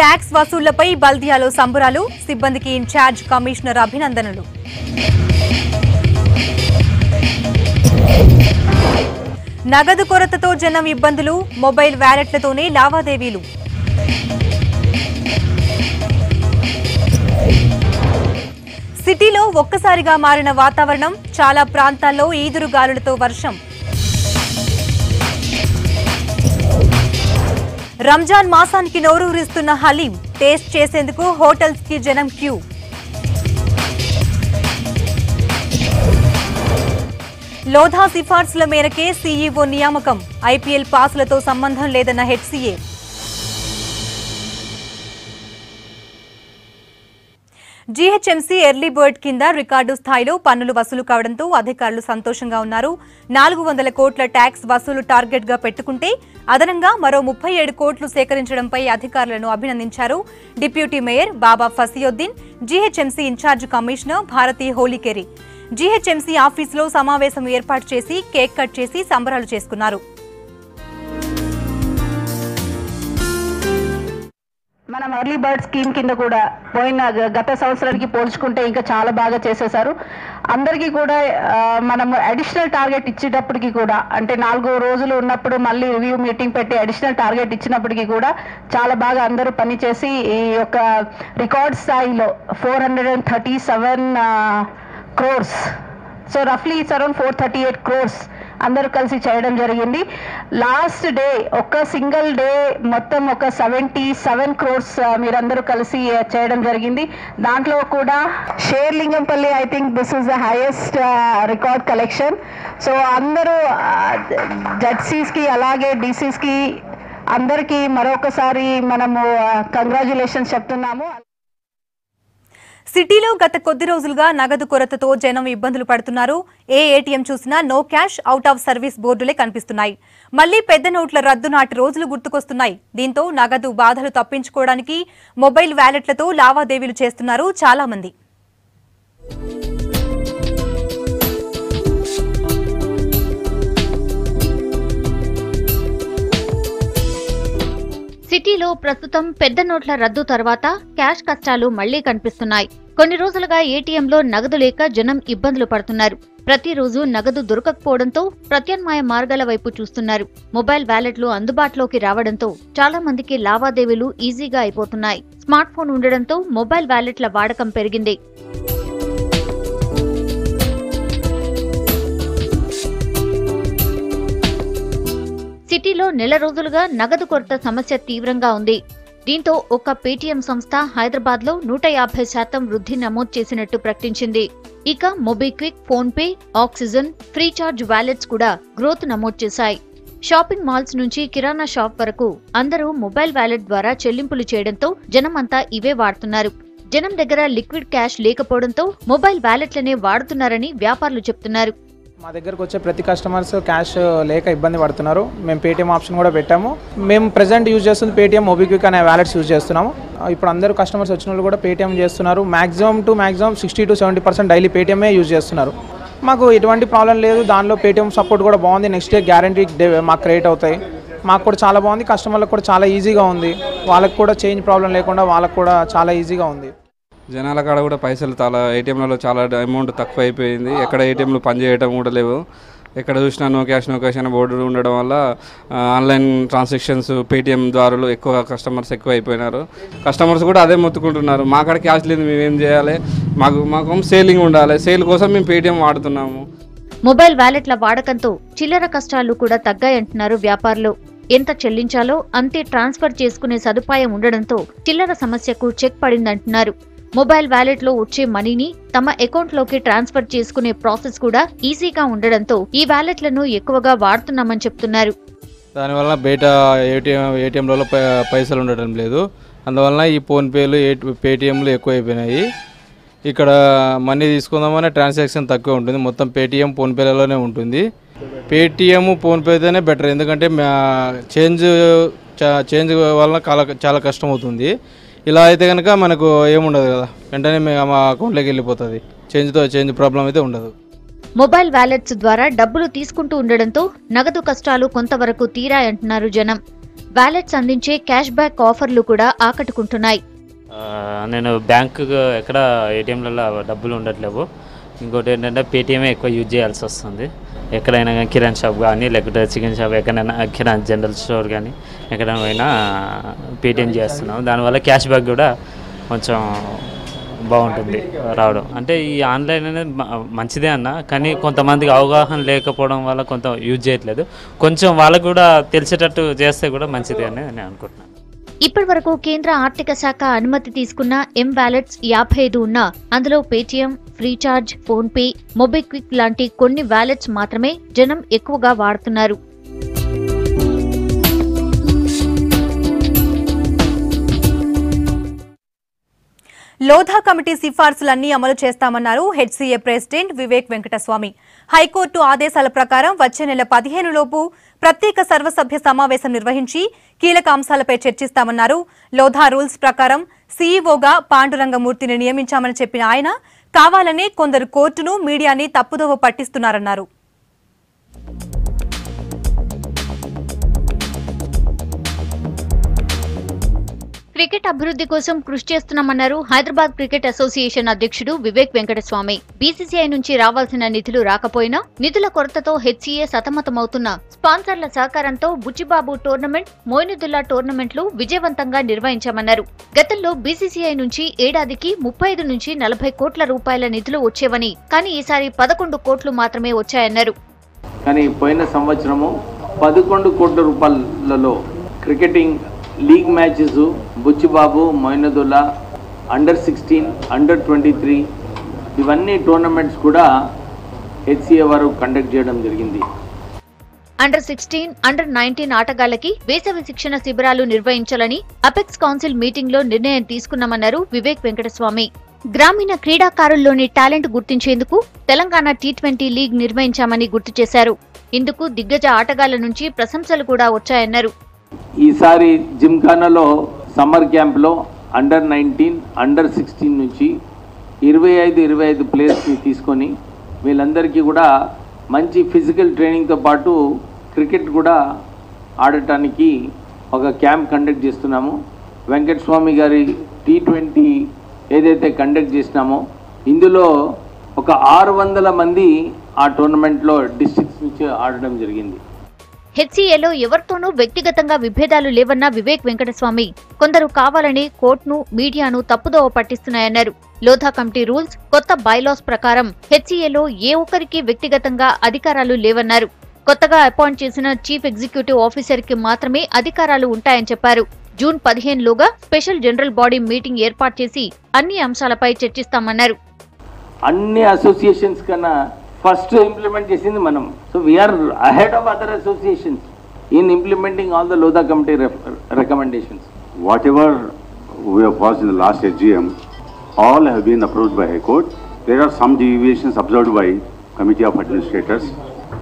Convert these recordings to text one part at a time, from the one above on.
Tax వసూళ్లపై బల్దియాలో సంబరాలు, సిబ్బందికి incharge commissioner అభినందనలు. నగదు కొరతతో జనం ఇబ్బందులు, మొబైల్ వ్యాలెట్లతోనే లావాదేవీలు. సిటీలో ఒక్కసారిగా మారిన వాతావరణం, చాలా ప్రాంతాల్లో ఈదురుగాలులతో వర్షం. రంజాన్ మాసానికి నోరూరిస్తున్న హలీం టేస్ట్ చేసేందుకు హోటల్స్ కి జనం క్యూ. లోధా సిఫార్సుల మేరకే సీఈఓ నియామకం, ఐపీఎల్ పాసులతో సంబంధం లేదన్న హెచ్సీఏ. జీహెచ్ఎంసీ ఎర్లీ బర్డ్ కింద రికార్డు స్థాయిలో పన్నులు వసూలు కావడంతో అధికారులు సంతోషంగా ఉన్నారు. 400 కోట్ల ట్యాక్స్ వసూలు టార్గెట్ గా పెట్టుకుంటే అదనంగా మరో 37 కోట్లు సేకరించడంపై అధికారులను అభినందించారు deputy mayor Baba Fasiuddin, GHMC in charge commissioner Bharathi Holikeri. GHMC ఆఫీసులో సమావేశం ఏర్పాటు చేసి కేక్ కట్ చేసి సంబరాలు చేసుకున్నారు. మనం ఎర్లీ బర్డ్ స్కీమ్ కింద కూడా గత సంవత్సరానికి పోల్చుకుంటే ఇంకా చాలా బాగా చేసేశారు. అందరికీ కూడా మనం అడిషనల్ టార్గెట్ ఇచ్చేటప్పటికి కూడా, అంటే 4 రోజులు ఉన్నప్పుడు మళ్ళీ రివ్యూ మీటింగ్ పెట్టి అడిషనల్ టార్గెట్ ఇచ్చినప్పటికీ కూడా చాలా బాగా అందరూ పనిచేసి ఈ యొక్క రికార్డ్ స్థాయిలో 437 crores, సో రఫ్లీ ఇట్స్ అరౌండ్ 438 crores అందరూ కలిసి చేయడం జరిగింది. లాస్ట్ డే ఒక సింగిల్ డే మొత్తం ఒక 77 crores మీరందరూ కలిసి చేయడం జరిగింది. దాంట్లో కూడా Serilingampally I think this is the highest record collection. So అందరూ జడ్సీస్కి అలాగే డీసీస్కి అందరికీ మరొకసారి మనము కంగ్రాచ్యులేషన్స్ చెప్తున్నాము. సిటీలో గత కొద్ది రోజులుగా నగదు కొరతతో జనం ఇబ్బందులు పడుతున్నారు. ఏ ఏటీఎం చూసినా no cash, out of service బోర్డులే కనిపిస్తున్నాయి. మళ్లీ పెద్ద నోట్ల రద్దు నాటి రోజులు గుర్తుకొస్తున్నాయి. దీంతో నగదు బాధలు తప్పించుకోవడానికి మొబైల్ వ్యాలెట్లతో లావాదేవీలు చేస్తున్నారు చాలా మంది. సిటీలో ప్రస్తుతం పెద్ద నోట్ల రద్దు తర్వాత క్యాష్ కష్టాలు మళ్లీ కనిపిస్తున్నాయి. కొన్ని రోజులుగా ఏటీఎంలో నగదు లేక జనం ఇబ్బందులు పడుతున్నారు. ప్రతిరోజు నగదు దొరకకపోవడంతో ప్రత్యామ్నాయ మార్గాల వైపు చూస్తున్నారు. మొబైల్ వ్యాలెట్లు అందుబాటులోకి రావడంతో చాలా మందికి లావాదేవీలు ఈజీగా అయిపోతున్నాయి. స్మార్ట్ ఫోన్ ఉండడంతో మొబైల్ వ్యాలెట్ల వాడకం పెరిగింది. సిటీలో నెల రోజులుగా నగదు కొరత సమస్య తీవ్రంగా ఉంది. దీంతో ఒక్క పేటీఎం సంస్థ హైదరాబాద్లో 150% వృద్ధి నమోదు చేసినట్టు ప్రకటించింది. ఇక MobiKwik, phone pay, oxygen, Freecharge wallets కూడా గ్రోత్ నమోదు చేశాయి. షాపింగ్ మాల్స్ నుంచి కిరాణా షాప్ వరకు అందరూ మొబైల్ వ్యాలెట్ ద్వారా చెల్లింపులు చేయడంతో జనం అంతా ఇవే వాడుతున్నారు. జనం దగ్గర లిక్విడ్ క్యాష్ లేకపోవడంతో మొబైల్ వ్యాలెట్లనే వాడుతున్నారని వ్యాపారులు చెప్తున్నారు. మా దగ్గరకు వచ్చే ప్రతి కస్టమర్స్ క్యాష్ లేక ఇబ్బంది పడుతున్నారు. మేము పేటీఎం ఆప్షన్ కూడా పెట్టాము. మేము ప్రెజెంట్ యూజ్ చేస్తుంది పేటీఎం మొబిక్విక్ అనే వ్యాలెట్స్ యూజ్ చేస్తున్నాము. ఇప్పుడు అందరూ కస్టమర్స్ వచ్చిన వాళ్ళు కూడా పేటీఎం చేస్తున్నారు. మ్యాక్సిమం 60 to 70% డైలీ పేటీఎంఏ యూజ్ చేస్తున్నారు. మాకు ఎటువంటి ప్రాబ్లం లేదు. దానిలో పేటీఎం సపోర్ట్ కూడా బాగుంది. నెక్స్ట్ డే గ్యారంటీ మాకు క్రియేట్ అవుతాయి. మాకు కూడా చాలా బాగుంది. కస్టమర్లకు కూడా చాలా ఈజీగా ఉంది. వాళ్ళకు కూడా చేంజ్ ప్రాబ్లం లేకుండా వాళ్ళకు కూడా చాలా ఈజీగా ఉంది. జనాల కాడ కూడా పైసలు చాలా ఏటీఎంలలో చాలా అమౌంట్ తక్కువ అయిపోయింది. ఎక్కడ ఏటీఎంలు పనిచేయడం కూడా లేవు. ఎక్కడ చూసినా నో క్యాష్ అనే బోర్డు ఉండడం వల్ల ఆన్లైన్ ట్రాన్సాక్షన్స్ పేటీఎం ద్వారా ఎక్కువ కస్టమర్స్ ఎక్కువ అయిపోయినారు. కస్టమర్స్ కూడా అదే మొత్తుకుంటున్నారు. మా కాడ క్యాష్ లేదు, మేమేం చేయాలి, మాకు సేలింగ్ ఉండాలి, సేల్ కోసం మేము పేటీఎం వాడుతున్నాము. మొబైల్ వ్యాలెట్ల వాడకంతో చిల్లర కష్టాలు కూడా తగ్గాయంటున్నారు వ్యాపారులు. ఎంత చెల్లించాలో అంతే ట్రాన్స్ఫర్ చేసుకునే సదుపాయం ఉండడంతో చిల్లర సమస్యకు చెక్ పడిందంటున్నారు. మొబైల్ వ్యాలెట్లో వచ్చే మనీని తమ అకౌంట్లోకి ట్రాన్స్ఫర్ చేసుకునే ప్రాసెస్ కూడా ఈజీగా ఉండడంతో ఈ వ్యాలెట్లను ఎక్కువగా వాడుతున్నామని చెప్తున్నారు. దానివల్ల బయట ఏటీఎంలలో పైసలు ఉండడం లేదు. అందువలన ఈ ఫోన్పేలు పేటీఎంలు ఎక్కువ అయిపోయినాయి. ఇక్కడ మనీ తీసుకుందామనే ట్రాన్సాక్షన్ తక్కువ ఉంటుంది. మొత్తం పేటీఎం ఫోన్పేలలోనే ఉంటుంది. పేటీఎం ఫోన్పేతోనే బెటర్, ఎందుకంటే చేంజ్ వలన చాలా కష్టం అవుతుంది. ఇలా అయితే కనుక మనకు ఏముండదు కదా, వెంటనే మా అకౌంట్లోకి వెళ్ళిపోతుంది. చేంజ్ ప్రాబ్లం అయితే ఉండదు. మొబైల్ వ్యాలెట్స్ ద్వారా డబ్బులు తీసుకుంటూ ఉండడంతో నగదు కష్టాలు కొంతవరకు తీరాయంటున్నారు జనం. వ్యాలెట్స్ అందించే క్యాష్ బ్యాక్ ఆఫర్లు కూడా ఆకట్టుకుంటున్నాయి. నేను బ్యాంకు ఎక్కడ ఏటీఎంలలో డబ్బులు ఉండట్లేవు. ఇంకోటి ఏంటంటే పేటీఎమే ఎక్కువ యూజ్ చేయాల్సి వస్తుంది. ఎక్కడైనా కానీ కిరాణా షాప్ కానీ లేకపోతే చికెన్ షాప్ ఎక్కడైనా కిరాణా జనరల్ స్టోర్ కానీ ఎక్కడైనా పోయినా పేటీఎం చేస్తున్నాం. దానివల్ల క్యాష్ బ్యాక్ కూడా కొంచెం బాగుంటుంది రావడం. అంటే ఈ ఆన్లైన్ అనేది మంచిదే అన్న, కానీ కొంతమందికి అవగాహన లేకపోవడం వల్ల కొంత యూజ్ చేయట్లేదు. కొంచెం వాళ్ళకు కూడా తెలిసేటట్టు చేస్తే కూడా మంచిదే అని నేను అనుకుంటున్నాను. ఇప్పటి వరకు కేంద్ర ఆర్థిక శాఖ అనుమతి తీసుకున్న ఎం వ్యాలెట్స్ 55 ఉన్నా అందులో Paytm, Freecharge, phone pay, MobiKwik లాంటి కొన్ని వ్యాలెట్స్ మాత్రమే జనం ఎక్కువగా వాడుతున్నారు. లోధా కమిటీ సిఫార్సులన్నీ అమలు చేస్తామన్నారు HCA president Vivek Venkataswamy. High court ఆదేశాల ప్రకారం వచ్చే నెల 15 లోపు ప్రత్యేక సర్వసభ్య సమావేశం నిర్వహించి కీలక అంశాలపై చర్చిస్తామన్నారు. లోధా రూల్స్ ప్రకారం సీఈఓగా పాండురంగమూర్తిని నియమించామని చెప్పిన ఆయన కావాలనే కొందరు కోర్టును, మీడియాని తప్పుదోవ పట్టిస్తున్నారన్నారు. క్రికెట్ అభివృద్ధి కోసం కృషి చేస్తున్నామన్నారు హైదరాబాద్ క్రికెట్ అసోసియేషన్ అధ్యక్షుడు వివేక్ వెంకటస్వామి. బీసీసీఐ నుంచి రావాల్సిన నిధులు రాకపోయినా నిధుల కొరతతో హెచ్సీఏ సతమతమవుతున్న స్పాన్సర్ల సహకారంతో బుచ్చిబాబు టోర్నమెంట్, మోయినుద్దుల్లా టోర్నమెంట్లు విజయవంతంగా నిర్వహించామన్నారు. గతంలో బీసీసీఐ నుంచి ఏడాదికి 35 నుంచి 40 కోట్ల రూపాయల నిధులు వచ్చేవని, కానీ ఈసారి 11 కోట్లు మాత్రమే వచ్చాయన్నారు. కానీ పోయిన సంవత్సరము 11 కోట్ల రూపాయలలో క్రికెటింగ్ లీగ్ మ్యాచెస్ బుచ్చిబాబు, మొయినుద్దుల్లా, అండర్-16, అండర్-23 ఇవన్నీ టోర్నమెంట్స్ కూడా హెచ్సీఏ వారు కండక్ట్ చేయడం జరిగింది. అండర్-16, అండర్-19 ఆటగాళ్లకి వేసవి శిక్షణ శిబిరాలు నిర్వహించాలని అపెక్స్ కౌన్సిల్ మీటింగ్ లో నిర్ణయం తీసుకున్నామన్నారు వివేక్ వెంకటస్వామి. గ్రామీణ క్రీడాకారుల్లోని టాలెంట్ గుర్తించేందుకు తెలంగాణ T20 లీగ్ నిర్వహించామని గుర్తు చేశారు. ఇందుకు దిగ్గజ ఆటగాళ్ల నుంచి ప్రశంసలు కూడా వచ్చాయన్నారు. ఈసారి జిమ్ఖానాలో సమ్మర్ క్యాంప్లో అండర్-19, అండర్-16 నుంచి 25 ప్లేయర్స్ని తీసుకొని వీళ్ళందరికీ కూడా మంచి ఫిజికల్ ట్రైనింగ్తో పాటు క్రికెట్ కూడా ఆడటానికి ఒక క్యాంప్ కండక్ట్ చేస్తున్నాము. వెంకటస్వామి గారి T20 ఏదైతే కండక్ట్ చేసినామో ఇందులో ఒక 600 మంది ఆ టోర్నమెంట్లో డిస్ట్రిక్ట్స్ నుంచి ఆడడం జరిగింది. హెచ్సీఏలో ఎవరితోనూ వ్యక్తిగతంగా విభేదాలు లేవన్న వివేక్ వెంకటస్వామి కొందరు కావాలని కోర్టును, మీడియాను తప్పుదోవ పట్టిస్తున్నాయన్నారు. లోధా కమిటీ రూల్స్, కొత్త బైలాస్ ప్రకారం హెచ్సీఏలో ఏ ఒక్కరికి వ్యక్తిగతంగా అధికారాలు లేవన్నారు. కొత్తగా అపాయింట్ చేసిన చీఫ్ ఎగ్జిక్యూటివ్ ఆఫీసర్ కి మాత్రమే అధికారాలు ఉంటాయని చెప్పారు. జూన్ 15 లోగా స్పెషల్ జనరల్ బాడీ మీటింగ్ ఏర్పాటు చేసి అన్ని అంశాలపై చర్చిస్తామన్నారు. అన్ని అసోసియేషన్స్ కన్నా ఫస్ట్ ఇంప్లిమెంట్ చేసింది మనం. So we are ahead of other associations in implementing all the Lodha committee recommendations. Whatever we have passed in the last AGM, all have been approved by High Court. There are some deviations observed by Committee of Administrators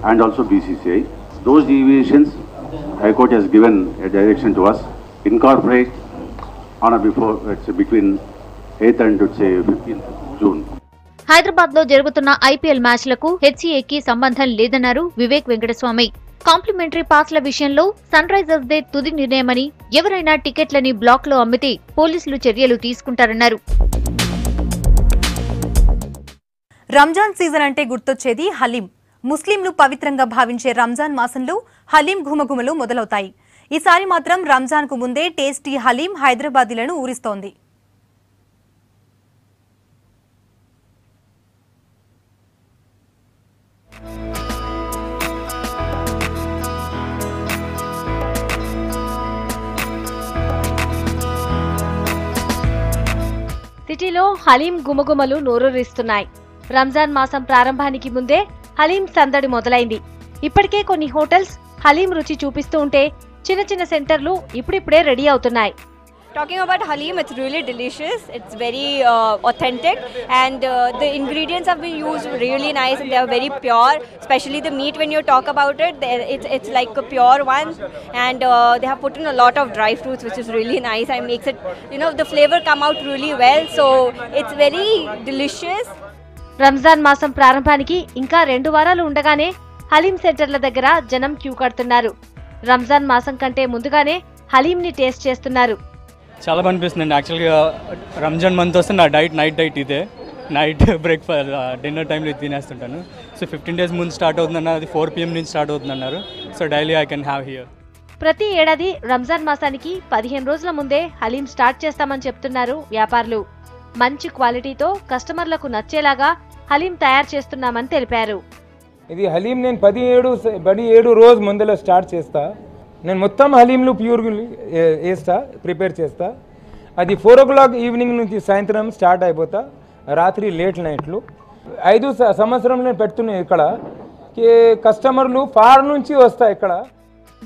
and also BCCI. Those deviations, High Court has given a direction to us, incorporate on or before, let's say between 8th and let's say 15th June. Hyderabad లో జరుగుతున్న IPL మ్యాచ్లకు హెచ్సీఏకి సంబంధం లేదన్నారు Vivek Venkataswamy. Complementary పాస్ల విషయంలో sun Risers they తుది నిర్ణయమని, ఎవరైనా టికెట్లని black లో అమ్మితే పోలీసులు చర్యలు తీసుకుంటారన్నారు. రంజాన్ సీజన్ అంటే గుర్తొచ్చేది హలీం. ముస్లింలు పవిత్రంగా భావించే రంజాన్ మాసంలో హలీం ఘుమఘుమలు మొదలవుతాయి. ఈసారి మాత్రం రంజాన్ కు ముందే టేస్టీ హలీం హైదరాబాదీలను ఊరిస్తోంది. సిటీలో హలీం గుమగుమలు నోరూరిస్తున్నాయి. రంజాన్ మాసం ప్రారంభానికి ముందే హలీం సందడి మొదలైంది. ఇప్పటికే కొన్ని హోటల్స్ హలీం రుచి చూపిస్తూ ఉంటే చిన్న చిన్న సెంటర్లు ఇప్పుడిప్పుడే రెడీ అవుతున్నాయి. Talking about Halim, it's really delicious. It's very authentic, and the ingredients have been used really nice, and they are very pure. Especially the meat, when you talk about it, it's like a pure one, and they have put in a lot of dry fruits, which is really nice and makes it, the flavor come out really well. So it's very delicious. Ramzan మాసం ప్రారంభానికి ఇంకా 2 వారాలు ఉండగానే హలీం సెంటర్ల దగ్గర జనం queue కడుతున్నారు. రంజాన్ మాసం కంటే ముందుగానే హలీంని టేస్ట్ చేస్తున్నారు. చాలా బాగా అనిపిస్తుందండి. యాక్చువల్గా రంజాన్ మంత్ వస్తే నా నైట్ డైట్ ఇదే. నైట్ బ్రేక్ఫాస్ట్ డిన్నర్ టైంలో తినేస్తుంటాను. సో 15 days ముందు స్టార్ట్ అవుతుందన్నారు, అది 4 PM నుంచి స్టార్ట్ అవుతుందన్నారు. So daily I can have here. ప్రతి ఏడాది రంజాన్ మాసానికి 15 రోజుల ముందే హలీం స్టార్ట్ చేస్తామని చెప్తున్నారు వ్యాపారులు. మంచి క్వాలిటీతో కస్టమర్లకు నచ్చేలాగా హలీం తయారు చేస్తున్నామని తెలిపారు. ఇది హలీం నేను 17 రోజు ముందులో స్టార్ట్ చేస్తా. నేను మొత్తం హలీంలు ప్యూర్ వేస్తా, ప్రిపేర్ చేస్తా. అది 4 o'clock ఈవినింగ్ నుంచి సాయంత్రం స్టార్ట్ అయిపోతా, రాత్రి లేట్ నైట్లు. 5 సంవత్సరం నేను పెడుతున్నాను ఇక్కడ. కస్టమర్లు ఫార్ నుంచి వస్తా ఇక్కడ.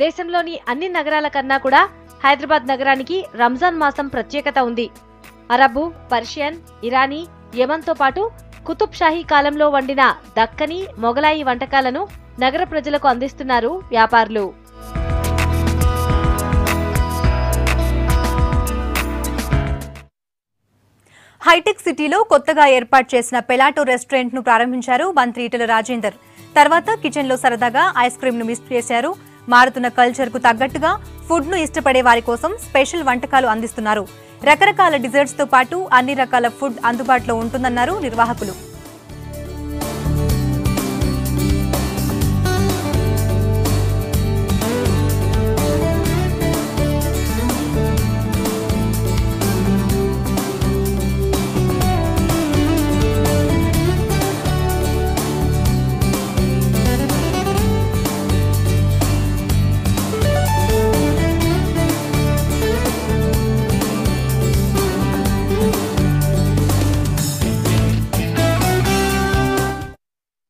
దేశంలోని అన్ని నగరాల కన్నా కూడా హైదరాబాద్ నగరానికి రంజాన్ మాసం ప్రత్యేకత ఉంది. అరబు, పర్షియన్, ఇరానీ, యమన్తో పాటు కుతుబ్ షాహీ కాలంలో వండిన దక్కనీ, మొగలాయి వంటకాలను నగర ప్రజలకు అందిస్తున్నారు వ్యాపారులు. హైటెక్ సిటీలో కొత్తగా ఏర్పాటు చేసిన పెలాటో రెస్టారెంట్ ను ప్రారంభించారు మంత్రి ఈటెల రాజేందర్. తర్వాత కిచెన్ లో సరదాగా ఐస్ క్రీమ్ ను మిస్ చేశారు. మారుతున్న కల్చర్ కు తగ్గట్టుగా ఫుడ్ ను ఇష్టపడే వారి కోసం స్పెషల్ వంటకాలు అందిస్తున్నారు. రకరకాల డిజర్ట్స్ తో పాటు అన్ని రకాల ఫుడ్ అందుబాటులో ఉంటుందన్నారు నిర్వాహకులు.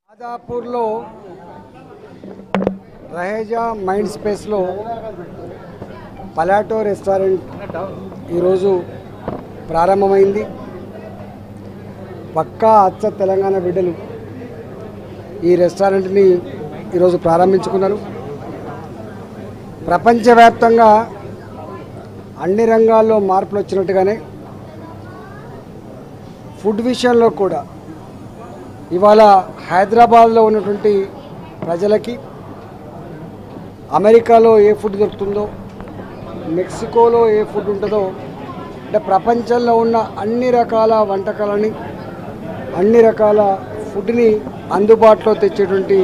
మాదాపూర్లో రహేజా మైండ్ స్పేస్లో పలాటో రెస్టారెంట్ ఈరోజు ప్రారంభమైంది. పక్కా అచ్చ తెలంగాణ బిడ్డలు ఈ రెస్టారెంట్ని ఈరోజు ప్రారంభించుకున్నారు. ప్రపంచవ్యాప్తంగా అన్ని రంగాల్లో మార్పులు వచ్చినట్టుగానే ఫుడ్ విషయంలో కూడా ఇవాళ హైదరాబాద్లో ఉన్నటువంటి ప్రజలకి అమెరికాలో ఏ ఫుడ్ దొరుకుతుందో, మెక్సికోలో ఏ ఫుడ్ ఉంటుందో, అంటే ప్రపంచంలో ఉన్న అన్ని రకాల వంటకాలని, అన్ని రకాల ఫుడ్ని అందుబాటులో తెచ్చేటువంటి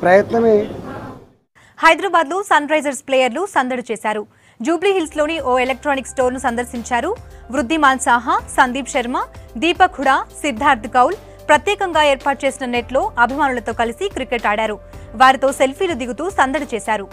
ప్రయత్నమే. హైదరాబాద్లో సన్ రైజర్స్ ప్లేయర్లు సందడి చేశారు. జూబ్లీ హిల్స్లోని ఓ ఎలక్ట్రానిక్ స్టోర్ను సందర్శించారు. వృద్ధిమాన్ సాహా, సందీప్ శర్మ, దీపక్ హుడా, సిద్ధార్థ్ కౌల్ ప్రత్యేకంగా ఏర్పాటు చేసిన నెట్లో అభిమానులతో కలిసి క్రికెట్ ఆడారు. వారితో సెల్ఫీలు దిగుతూ సందడి చేశారు.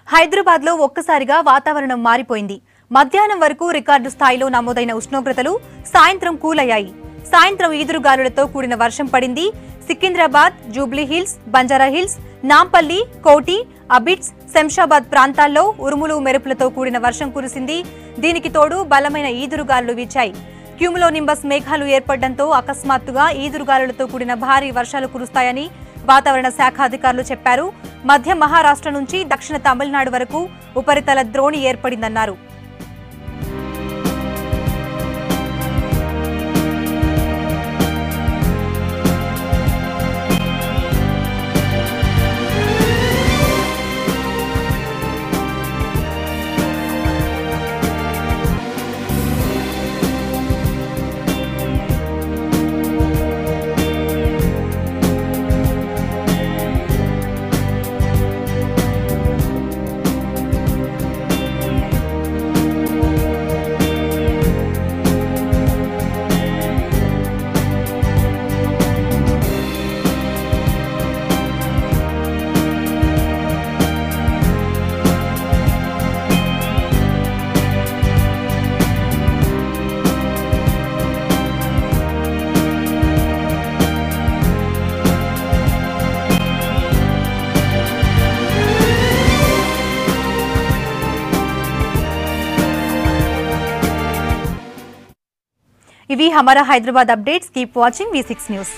హైదరాబాద్లో ఒక్కసారిగా వాతావరణం మారిపోయింది. మధ్యాహ్నం వరకు రికార్డు స్థాయిలో నమోదైన ఉష్ణోగ్రతలు సాయంత్రం కూలయ్యాయి. సాయంత్రం ఈదురుగాలులతో కూడిన వర్షం పడింది. సికింద్రాబాద్, జూబ్లీ హిల్స్, బంజారాహిల్స్, నాంపల్లి, కోటి, అబిడ్స్, శంషాబాద్ ప్రాంతాల్లో ఉరుములు మెరుపులతో కూడిన వర్షం కురిసింది. దీనికి తోడు బలమైన ఈదురుగాలులు వీచాయి. క్యూములోనింబస్ మేఘాలు ఏర్పడడంతో అకస్మాత్తుగా ఈదురుగాలులతో కూడిన భారీ వర్షాలు కురుస్తాయని వాతావరణ శాఖ అధికారులు చెప్పారు. మధ్య మహారాష్ట్ర నుంచి దక్షిణ తమిళనాడు వరకు ఉపరితల ద్రోణి ఏర్పడిందన్నారు. ఇవి హమారా Hyderabad updates. Keep watching V6 news.